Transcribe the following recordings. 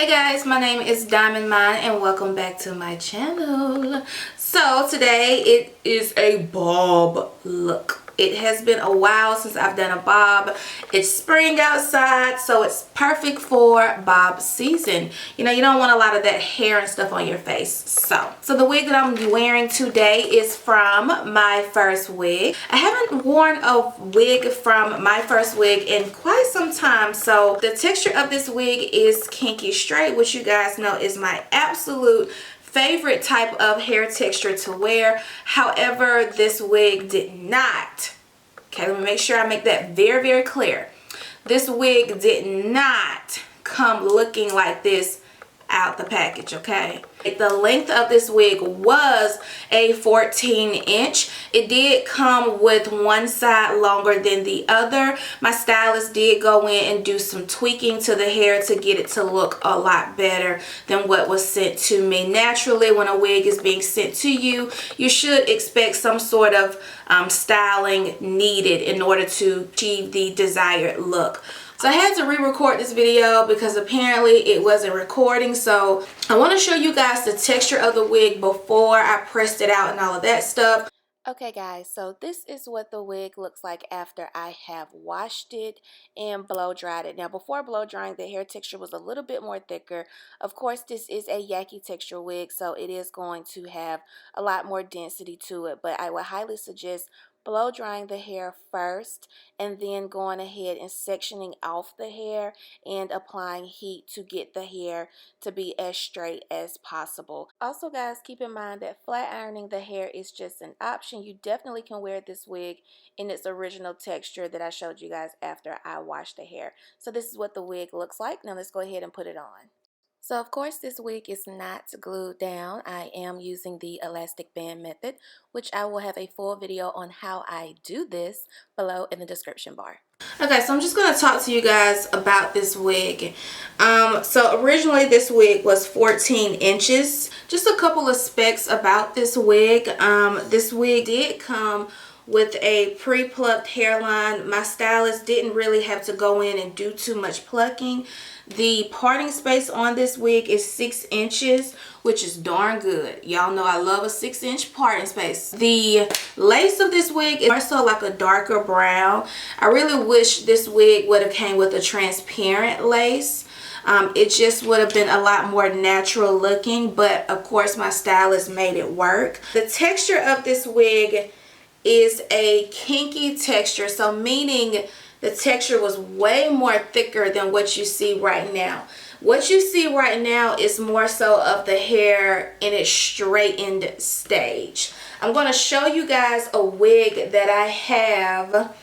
Hey guys, my name is Diamond Mine and welcome back to my channel. So today it is a bob look. It has been a while since I've done a bob. It's spring outside, so it's perfect for bob season. You know, you don't want a lot of that hair and stuff on your face. So the wig that I'm wearing today is from My First Wig. I haven't worn a wig from My First Wig in quite some time. So the texture of this wig is Kinky Straight, which you guys know is my absolute favorite type of hair texture to wear. However, this wig did not, okay, let me make sure I make that very, very clear. This wig did not come looking like this out the package, okay? The length of this wig was a 14-inch. It did come with one side longer than the other. My stylist did go in and do some tweaking to the hair to get it to look a lot better than what was sent to me. Naturally, when a wig is being sent to you, you should expect some sort of styling needed in order to achieve the desired look. So I had to re-record this video because apparently it wasn't recording. So I want to show you guys the texture of the wig before I pressed it out and all of that stuff. Okay guys, so this is what the wig looks like after I have washed it and blow dried it. Now before blow drying, the hair texture was a little bit more thicker. Of course, this is a yaki texture wig, so it is going to have a lot more density to it, but I would highly suggest blow drying the hair first and then going ahead and sectioning off the hair and applying heat to get the hair to be as straight as possible. Also guys, keep in mind that flat ironing the hair is just an option. You definitely can wear this wig in its original texture that I showed you guys after I washed the hair. So this is what the wig looks like. Now let's go ahead and put it on. So of course this wig is not glued down. I am using the elastic band method, which I will have a full video on how I do this below in the description bar. Okay, so I'm just going to talk to you guys about this wig. So originally this wig was 14 inches. Just a couple of specs about this wig. This wig did come with a pre-plucked hairline. My stylist didn't really have to go in and do too much plucking. The parting space on this wig is 6 inches, which is darn good. Y'all know I love a 6-inch parting space. The lace of this wig is also like a darker brown. I really wish this wig would have came with a transparent lace. It just would have been a lot more natural looking, but of course my stylist made it work. The texture of this wig is a kinky texture, so meaning the texture was way more thicker than what you see right now. What you see right now is more so of the hair in its straightened stage. I'm going to show you guys a wig that I have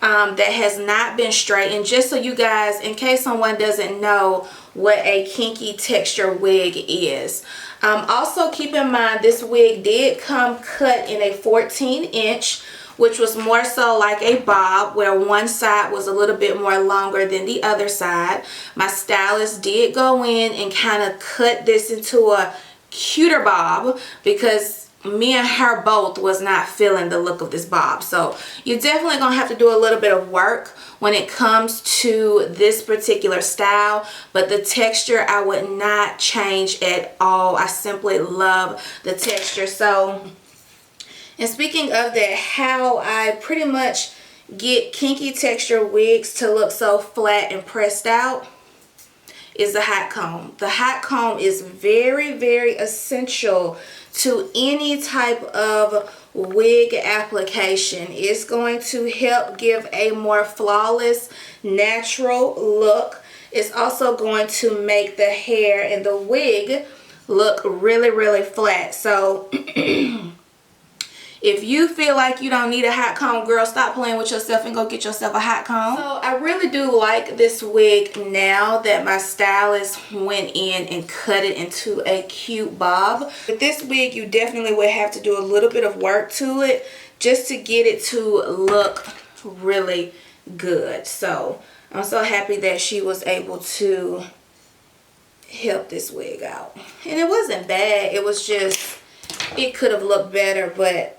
that has not been straightened, just so you guys, in case someone doesn't know what a kinky texture wig is. Also keep in mind this wig did come cut in a 14-inch, which was more so like a bob, where one side was a little bit more longer than the other side. My stylist did go in and kind of cut this into a cuter bob because me and her both was not feeling the look of this bob. So you're definitely gonna have to do a little bit of work when it comes to this particular style, but the texture I would not change at all. I simply love the texture. So, and speaking of that, how I pretty much get kinky texture wigs to look so flat and pressed out is the hot comb. The hot comb is very, very essential to any type of wig application. It's going to help give a more flawless, natural look. It's also going to make the hair and the wig look really, really flat. So if you feel like you don't need a hot comb, girl, stop playing with yourself and go get yourself a hot comb. So I really do like this wig now that my stylist went in and cut it into a cute bob. With this wig, you definitely would have to do a little bit of work to it just to get it to look really good. So I'm so happy that she was able to help this wig out. And it wasn't bad. It was just, it could have looked better, but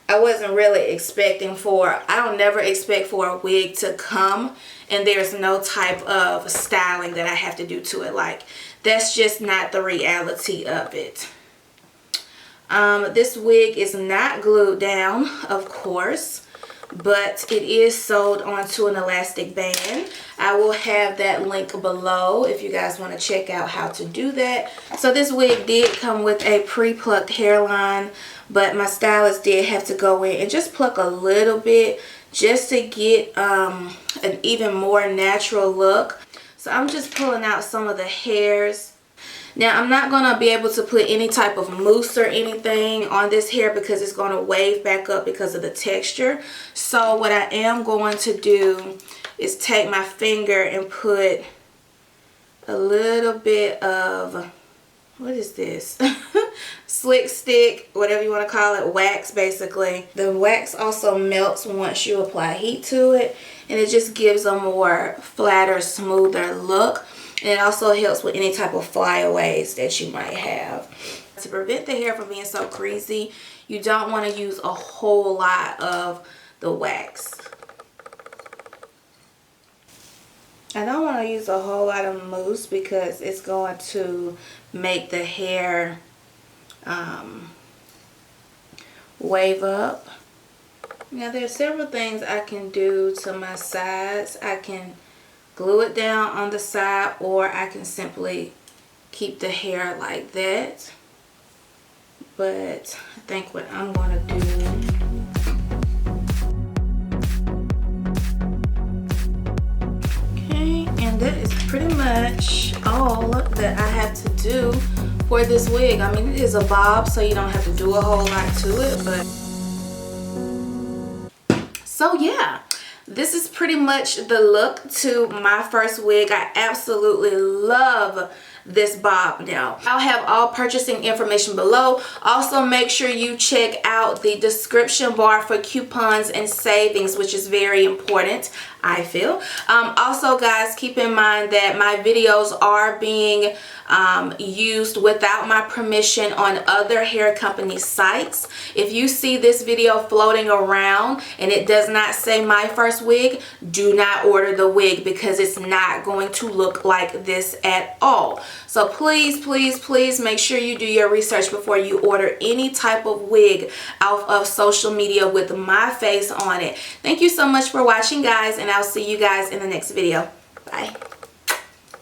I wasn't really expecting for, I don't never expect for a wig to come and there's no type of styling that I have to do to it. Like, that's just not the reality of it. This wig is not glued down, of course, but it is sewed onto an elastic band. I will have that link below if you guys want to check out how to do that. So this wig did come with a pre-plucked hairline, but my stylist did have to go in and just pluck a little bit just to get an even more natural look. So I'm just pulling out some of the hairs. Now, I'm not going to be able to put any type of mousse or anything on this hair because it's going to wave back up because of the texture. So what I am going to do is take my finger and put a little bit of, what is this? Slick stick, whatever you want to call it, wax basically. The wax also melts once you apply heat to it, and it just gives a more flatter, smoother look. And it also helps with any type of flyaways that you might have. To prevent the hair from being so greasy, you don't want to use a whole lot of the wax. I don't want to use a whole lot of mousse because it's going to make the hair wave up. Now, there's several things I can do to my sides. I can glue it down on the side, or I can simply keep the hair like that. But I think what I'm going to do, okay, and that is pretty much all that I have to do for this wig. I mean, it is a bob, so you don't have to do a whole lot to it, but so yeah, this is pretty much the look to my first wig. I absolutely love this bob now. I'll have all purchasing information below. Also, make sure you check out the description bar for coupons and savings, which is very important, I feel. Also, guys, keep in mind that my videos are being used without my permission on other hair company sites. If you see this video floating around and it does not say my first wig, do not order the wig because it's not going to look like this at all. So please, please, please make sure you do your research before you order any type of wig off of social media with my face on it. Thank you so much for watching, guys, and I'll see you guys in the next video. Bye.